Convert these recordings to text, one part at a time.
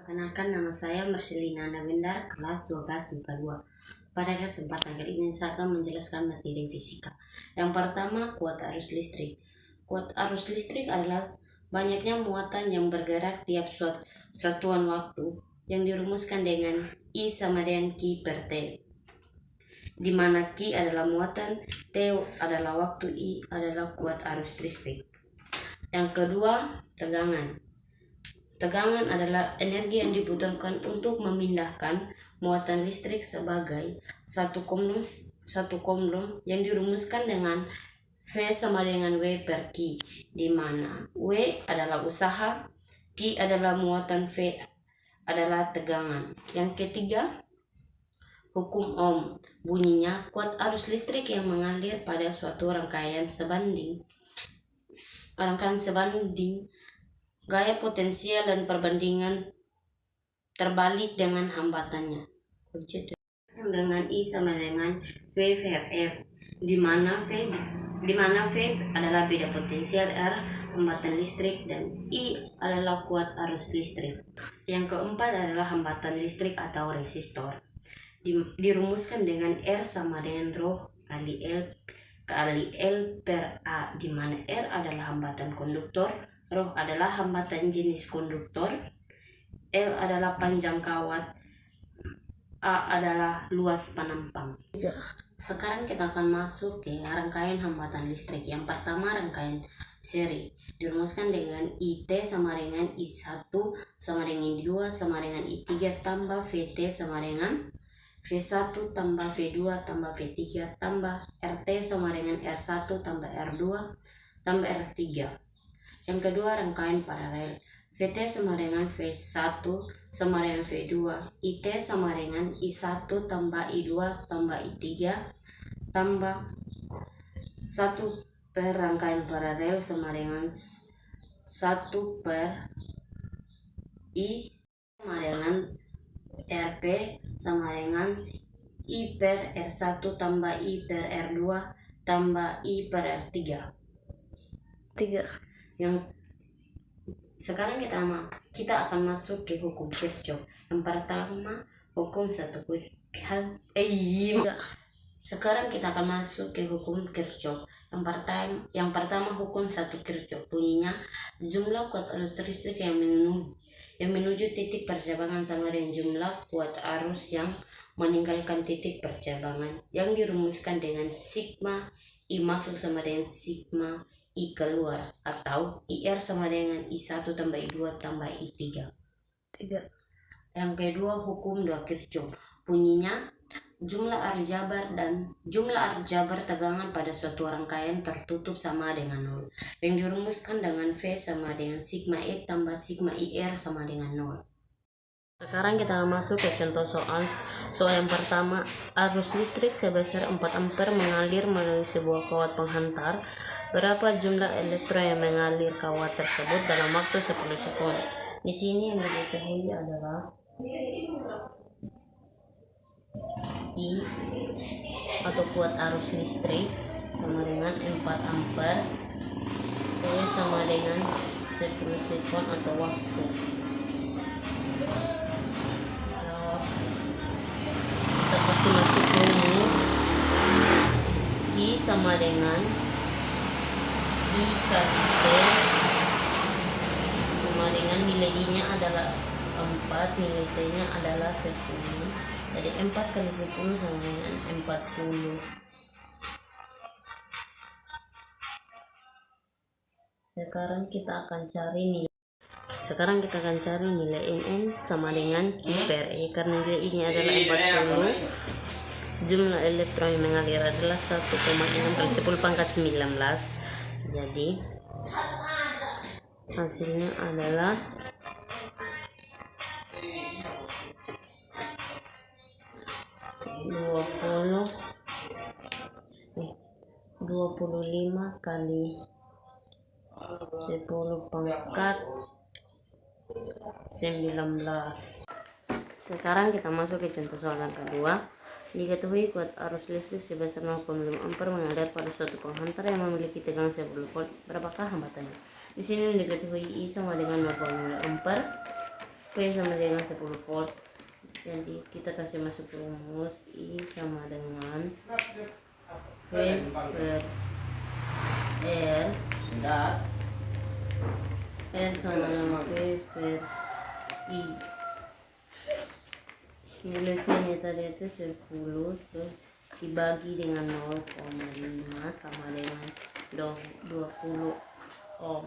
Perkenalkan, nama saya Marcelina Nawendar, kelas 12 MIPA 2. Pada kesempatan kali ini saya akan menjelaskan materi fisika. Yang pertama, kuat arus listrik. Kuat arus listrik adalah banyaknya muatan yang bergerak tiap satuan waktu yang dirumuskan dengan I sama dengan Q per T, di mana Q adalah muatan, T adalah waktu, I adalah kuat arus listrik. Yang kedua, tegangan. Tegangan adalah energi yang dibutuhkan untuk memindahkan muatan listrik sebagai satu coulomb yang dirumuskan dengan V sama dengan W per Q, di mana W adalah usaha, Q adalah muatan, V adalah tegangan. Yang ketiga, hukum Ohm. Bunyinya, kuat arus listrik yang mengalir pada suatu rangkaian sebanding gaya potensial dan perbandingan terbalik dengan hambatannya. Dengan I sama dengan V per R, di mana V adalah beda potensial R, hambatan listrik, dan I adalah kuat arus listrik. Yang keempat adalah hambatan listrik atau resistor. Dirumuskan dengan R sama dengan rho kali L per A, di mana R adalah hambatan konduktor, rho adalah hambatan jenis konduktor, L adalah panjang kawat, A adalah luas penampang. Sekarang kita akan masuk ke rangkaian hambatan listrik. Yang pertama, rangkaian seri. Dirumuskan dengan IT sama dengan I1 sama dengan I2 sama dengan I3 tambah VT sama dengan V1 tambah V2 tambah V3 tambah RT sama dengan R1 tambah R2 tambah R3. Yang kedua, rangkaian paralel. VT sama dengan V1 sama dengan V2, IT sama dengan I1 tambah I2 tambah I3 tambah 1 per rangkaian paralel sama dengan 1 per I sama dengan RP sama dengan I per R1 tambah I per R2 tambah I per R3. Sekarang kita akan masuk ke hukum Kirchhoff. Yang pertama, hukum Sekarang kita akan masuk ke hukum Kirchhoff. Yang pertama, hukum 1 Kirchhoff. Bunyinya, jumlah kuat arus listrik yang menuju titik percabangan sama dengan jumlah kuat arus yang meninggalkan titik percabangan, yang dirumuskan dengan sigma I masuk sama dengan sigma I keluar, atau IR sama dengan I1 tambah I2 tambah I3. Yang kedua, hukum 2 Kirchhoff. Bunyinya, jumlah aljabar tegangan pada suatu rangkaian tertutup sama dengan 0, yang dirumuskan dengan V sama dengan sigma E tambah sigma IR sama dengan 0. Sekarang kita akan masuk ke contoh soal. Soal yang pertama, arus listrik sebesar 4 ampere mengalir melalui sebuah kawat penghantar. Berapa jumlah elektron yang mengalir kawat tersebut dalam waktu 10 sekund? Di sini yang diketahui adalah I atau kuat arus listrik sama dengan 4 ampere, T sama dengan 10 sekund atau waktu. Kita kasih masuk rumus, I sama dengan I kali T sama dengan nilai I nya adalah 4, nilai T nya adalah 10. Jadi 4 kali 10 sama dengan 40. Sekarang kita akan cari nilai NN sama dengan Q per E. Karena nilai I nya adalah 40, jumlah elektron yang mengalir adalah 1,6 kali 10 pangkat 19. Jadi hasilnya adalah 25 kali 10 pangkat 19. Sekarang kita masuk ke contoh soal yang kedua. Diketahui kuat arus listrik sebesar 0,5 ampere mengalir pada suatu penghantar yang memiliki tegangan 10 volt. Berapakah hambatannya? Di sini diketahui I sama dengan 0,5 ampere, V V sama dengan 10 volt. Jadi kita kasih masuk rumus I sama dengan V per R. R sama dengan V per I. Nilai V-nya tadi itu 10 terus dibagi dengan 0,5 sama dengan 20 ohm.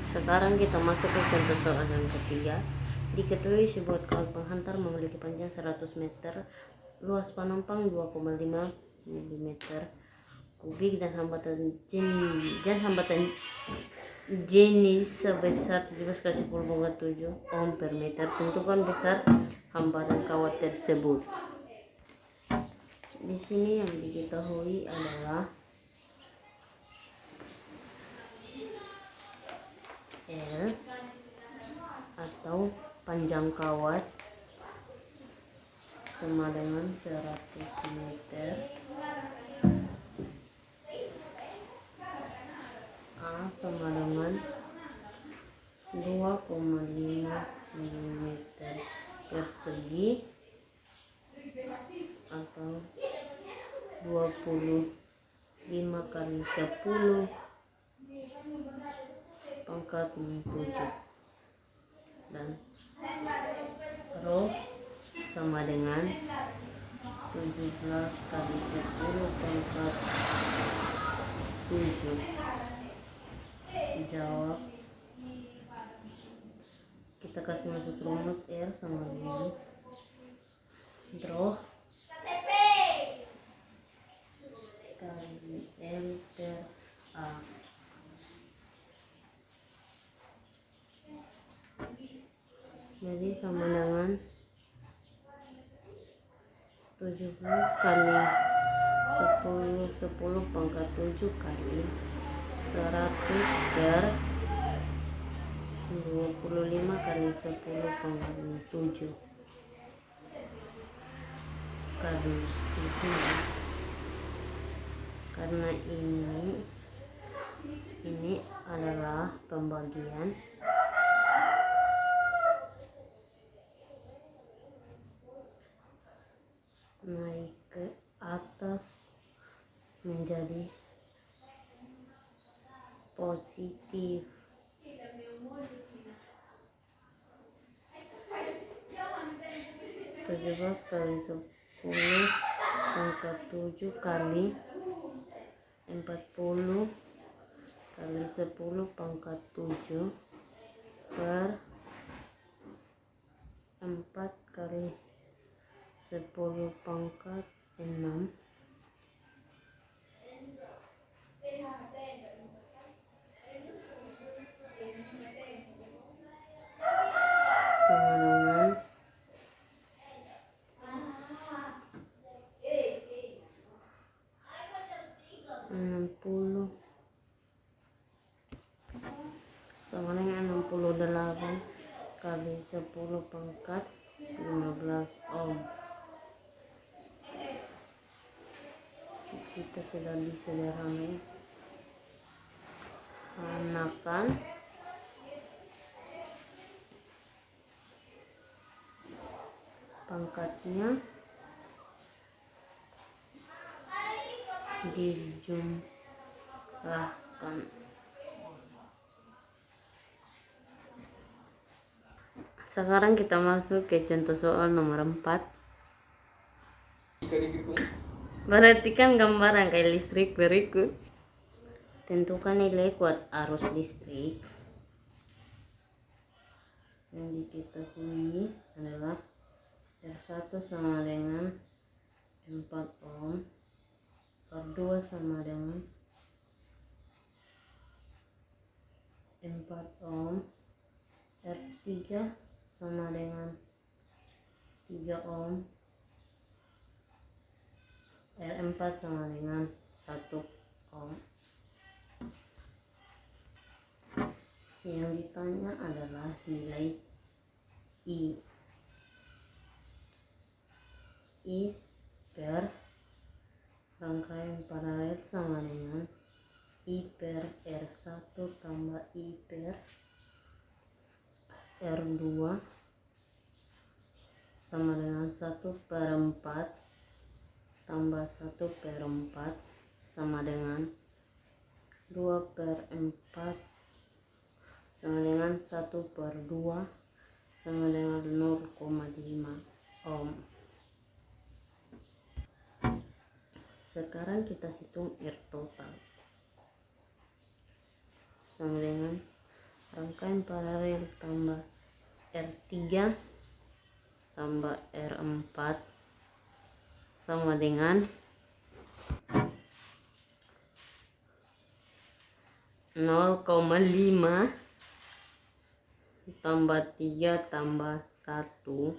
Sekarang kita masuk ke contoh soal yang ketiga. Diketahui sebuah kawat penghantar memiliki panjang 100 meter, luas penumpang 2,5 mm kubik dan hambatan jenis sebesar 17 kali 10⁻7 ohm per meter. Tentukan besar hambatan kawat tersebut. Di sini yang diketahui adalah L atau panjang kawat sama dengan 100 meter, A sama dengan 2,5 mm persegi atau 25 kali 10⁻7 dan rho sama dengan 17 kali 10⁻7. Jawab. Kita kasih masuk rumus R sama dengan rho kali L per A. Jadi sama dengan 17 kali 10⁻7 kali 100 per 25 kali 10⁻7 kali di sini. Karena ini adalah pembagian, naik ke atas menjadi positif. Tujuh belas kali 10⁻7 kali 40 kali 10⁻7 per 4 kali 10⁻6 sama dengan 60 sama dengan 68 kali 10⁻15 ohm. Kita sudah disederhanakan pangkatnya dijumlahkan. Sekarang kita masuk ke contoh soal nomor 4. Perhatikan gambaran rangkai listrik berikut. Tentukan nilai kuat arus listrik. Yang diketahui adalah R1 sama dengan 4 ohm, R2 sama dengan 4 ohm, R3 sama dengan 3 ohm, R4 sama dengan 1 ohm. Yang ditanya adalah nilai I. I per rangkaian paralel sama dengan I per R1 tambah I per R2 sama dengan 1/4 tambah 1/4 sama dengan 2/4 sama dengan 1/2 sama dengan 0,5 ohm. Sekarang kita hitung R total sama dengan rangkaian paralel tambah R3 tambah R4 sama dengan 0,5 tambah 3 tambah 1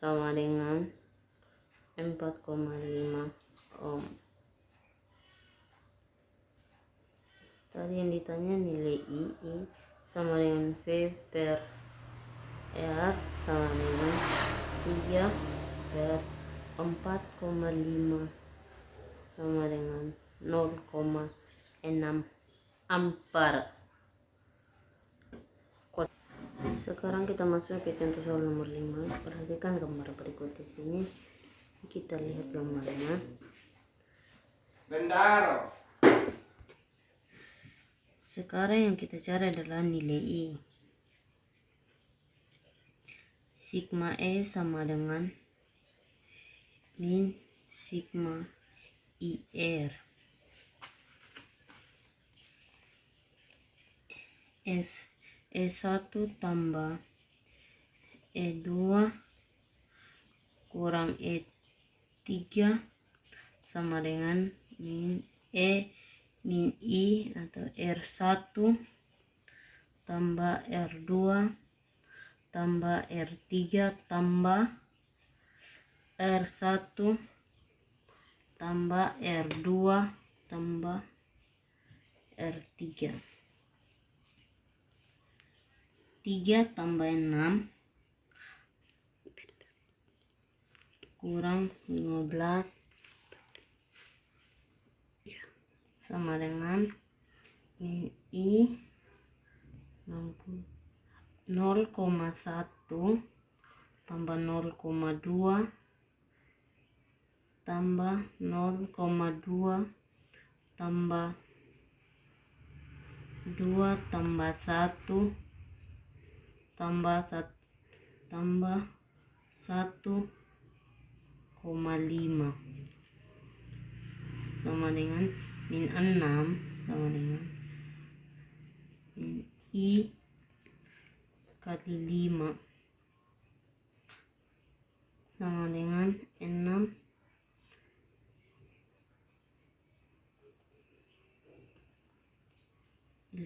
sama dengan 4,5 ohm. Tadi yang ditanya nilai I sama dengan V per R sama dengan 3/4,5 sama dengan 0,6 ampere. Sekarang kita masuk ke contoh soal nomor 5. Perhatikan gambar berikut di sini. Kita lihat gambarnya. Bendaro. Sekarang yang kita cari adalah nilai I. Sigma E sama dengan min sigma IR. E1 tambah E2 kurang E3 sama dengan min I atau R1 tambah R2 tambah R3 tambah R1 tambah R2 tambah R3. 3 tambah 6 kurang 15 sama dengan min I 0,1 tambah 0,2 tambah 0,2 tambah 2 tambah 1 tambah 1,5 sama dengan min 6 sama dengan min I kali 5 sama dengan 6 5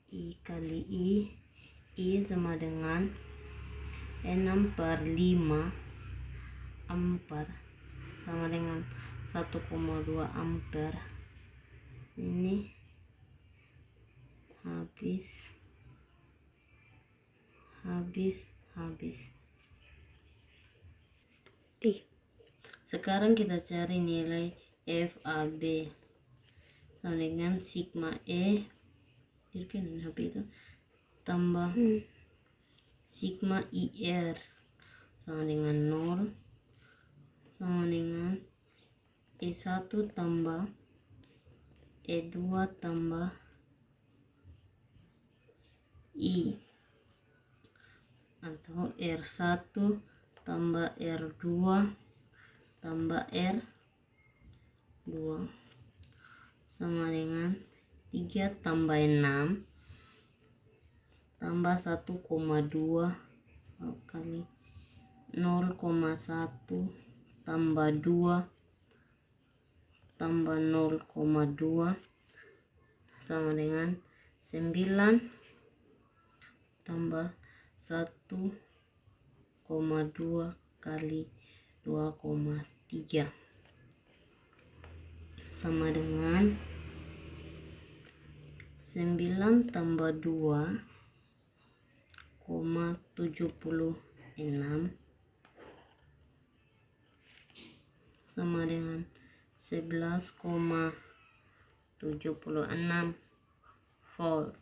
I kali I sama dengan 6/5 ampere sama dengan 1,2 ampere. Ini habis. Sekarang kita cari nilai FAB sama dengan sigma E itu tambah sigma IR sama dengan 0 sama dengan E1 tambah E2 tambah I atau R1 tambah R2 tambah R2 sama dengan 3 tambah 6 tambah 1,2 kali 0,1 tambah 2 tambah 0,2 sama dengan 9 tambah 1,2 kali 2,3 sama dengan 9 tambah 2,76 sama dengan 11,76 volt.